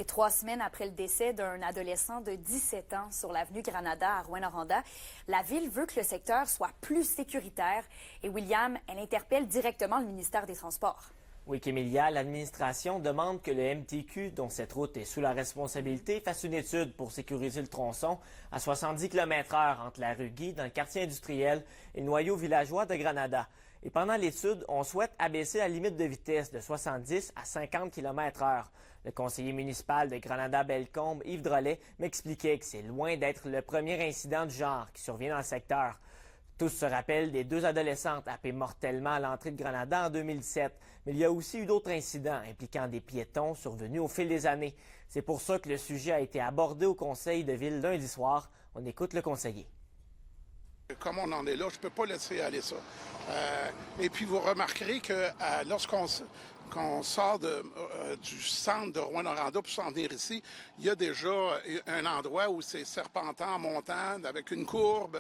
3 semaines après le décès d'un adolescent de 17 ans sur l'avenue Granada à Rouyn-Noranda, la ville veut que le secteur soit plus sécuritaire. Et William, elle interpelle directement le ministère des Transports. Oui, Kémélia, l'administration demande que le MTQ, dont cette route est sous la responsabilité, fasse une étude pour sécuriser le tronçon à 70 km/h entre la rue Guy, dans le quartier industriel, et le noyau villageois de Granada. Et pendant l'étude, on souhaite abaisser la limite de vitesse de 70 à 50 km/h. Le conseiller municipal de Granada-Bellecombe, Yves Drolet, m'expliquait que c'est loin d'être le premier incident du genre qui survient dans le secteur. Tous se rappellent des 2 adolescentes happées mortellement à l'entrée de Granada en 2007, mais il y a aussi eu d'autres incidents impliquant des piétons survenus au fil des années. C'est pour ça que le sujet a été abordé au conseil de ville lundi soir. On écoute le conseiller. Comme on en est là, je ne peux pas laisser aller ça. Et puis vous remarquerez que lorsqu'on sort du centre de Rouyn-Noranda pour s'en venir ici, il y a déjà un endroit où c'est serpentant en montant, avec une courbe.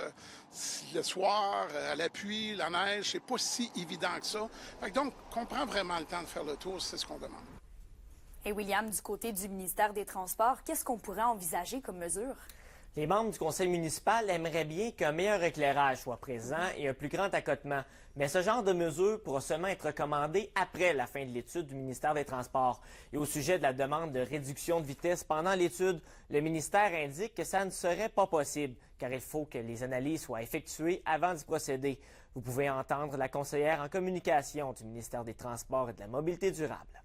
Le soir, à la pluie, la neige, c'est pas si évident que ça. Donc, qu'on prend vraiment le temps de faire le tour, c'est ce qu'on demande. Et William, du côté du ministère des Transports, qu'est-ce qu'on pourrait envisager comme mesure? Les membres du conseil municipal aimeraient bien qu'un meilleur éclairage soit présent et un plus grand accotement. Mais ce genre de mesure pourra seulement être recommandé après la fin de l'étude du ministère des Transports. Et au sujet de la demande de réduction de vitesse pendant l'étude, le ministère indique que ça ne serait pas possible, car il faut que les analyses soient effectuées avant d'y procéder. Vous pouvez entendre la conseillère en communication du ministère des Transports et de la Mobilité durable.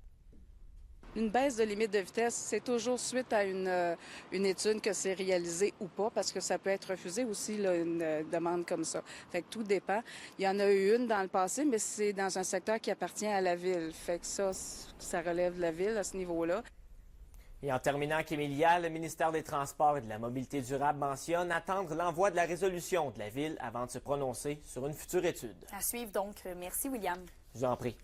Une baisse de limite de vitesse, c'est toujours suite à une étude que c'est réalisé ou pas, parce que ça peut être refusé aussi, là, une demande comme ça. Fait que tout dépend. Il y en a eu une dans le passé, mais c'est dans un secteur qui appartient à la ville. Fait que ça relève de la ville à ce niveau-là. Et en terminant, Kémélia, le ministère des Transports et de la Mobilité durable mentionne attendre l'envoi de la résolution de la ville avant de se prononcer sur une future étude. À suivre donc. Merci, William. Je vous en prie.